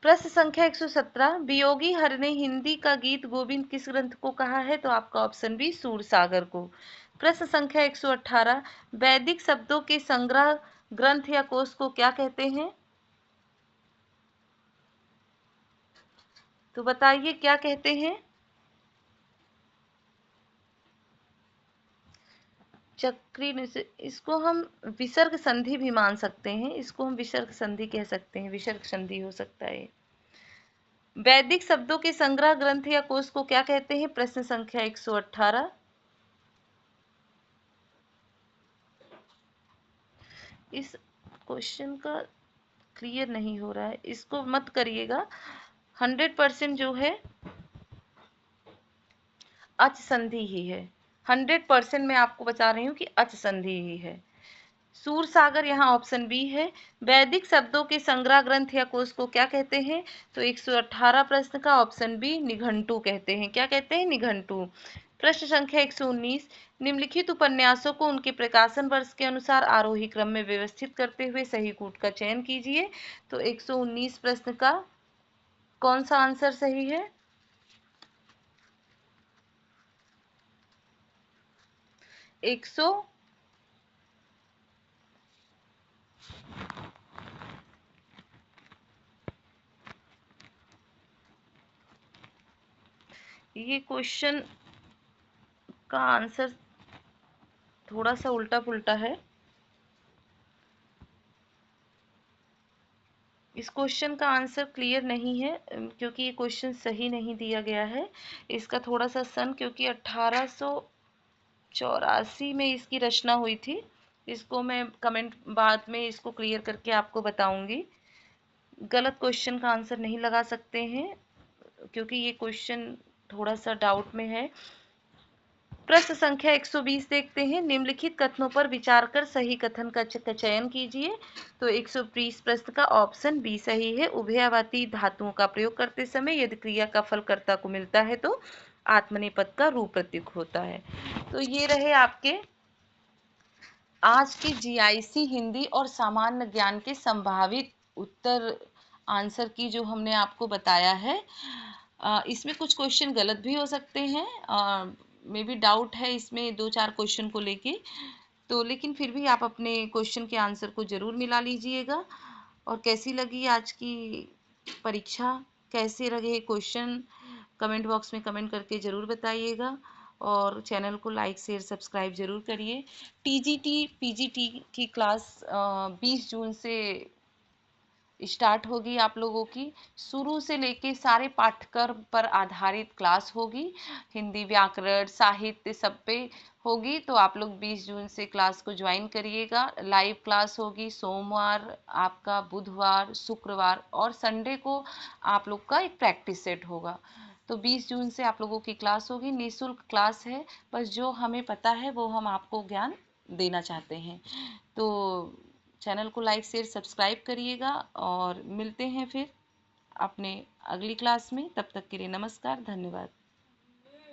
Speaker 1: प्रश्न संख्या 117, वियोगी हर ने हिंदी का गीत गोविंद किस ग्रंथ को कहा है? तो आपका ऑप्शन बी सूरसागर को। प्रश्न संख्या 118, वैदिक शब्दों के संग्रह ग्रंथ या कोश को क्या कहते हैं? तो बताइए क्या कहते हैं? चक्री, इसको हम विसर्ग संधि भी मान सकते हैं, इसको हम विसर्ग संधि कह सकते हैं, विसर्ग संधि हो सकता है। वैदिक शब्दों के संग्रह ग्रंथ या कोश को क्या कहते हैं? प्रश्न संख्या 118। इस क्वेश्चन का क्लियर नहीं हो रहा है, इसको मत करिएगा। 100% जो है अच संधि ही है, 100% मैं आपको बता रही हूँ कि अच संधि ही है। सूरसागर यहाँ ऑप्शन बी है। वैदिक शब्दों के संग्रह ग्रंथ या कोश को क्या कहते हैं? तो 118 प्रश्न का ऑप्शन बी निघंटु कहते हैं। क्या कहते हैं? निघंटु। प्रश्न संख्या 119, निम्नलिखित उपन्यासों को उनके प्रकाशन वर्ष के अनुसार आरोही क्रम में व्यवस्थित करते हुए सही कूट का चयन कीजिए। तो 119 प्रश्न का कौन सा आंसर सही है? 100, ये क्वेश्चन का आंसर थोड़ा सा उल्टा पुल्टा है। इस क्वेश्चन का आंसर क्लियर नहीं है क्योंकि ये क्वेश्चन सही नहीं दिया गया है। इसका थोड़ा सा सन, क्योंकि 1884 में इसकी रचना हुई थी। इसको मैं कमेंट बाद में इसको क्लियर करके आपको बताऊंगी। गलत क्वेश्चन का आंसर नहीं लगा सकते हैं क्योंकि ये क्वेश्चन थोड़ा सा डाउट में है। प्रश्न संख्या 120 देखते हैं। निम्नलिखित कथनों पर विचार कर सही कथन का चयन कीजिए। तो 120 प्रश्न का ऑप्शन बी सही है। उभयवादी धातुओं का प्रयोग करते समय यदि क्रिया का फल कर्ता को मिलता है तो आत्मनेपद का रूप प्रतीक होता है। तो ये रहे आपके आज के जीआईसी हिंदी और सामान्य ज्ञान के संभावित उत्तर आंसर की जो हमने आपको बताया है। इसमें कुछ क्वेश्चन गलत भी हो सकते हैं, मे बी डाउट है इसमें 2-4 क्वेश्चन को लेके। तो लेकिन फिर भी आप अपने क्वेश्चन के आंसर को ज़रूर मिला लीजिएगा। और कैसी लगी आज की परीक्षा, कैसे रहे क्वेश्चन, कमेंट बॉक्स में कमेंट करके ज़रूर बताइएगा। और चैनल को लाइक शेयर सब्सक्राइब ज़रूर करिए। टीजीटी पीजीटी की क्लास 20 जून से स्टार्ट होगी आप लोगों की। शुरू से लेके सारे पाठ्यक्रम पर आधारित क्लास होगी। हिंदी, व्याकरण, साहित्य सब पे होगी। तो आप लोग 20 जून से क्लास को ज्वाइन करिएगा। लाइव क्लास होगी सोमवार, आपका बुधवार, शुक्रवार और संडे को आप लोग का एक प्रैक्टिस सेट होगा। तो 20 जून से आप लोगों की क्लास होगी। निःशुल्क क्लास है, बस जो हमें पता है वो हम आपको ज्ञान देना चाहते हैं। तो चैनल को लाइक शेयर सब्सक्राइब करिएगा और मिलते हैं फिर अपने अगली क्लास में। तब तक के लिए नमस्कार, धन्यवाद।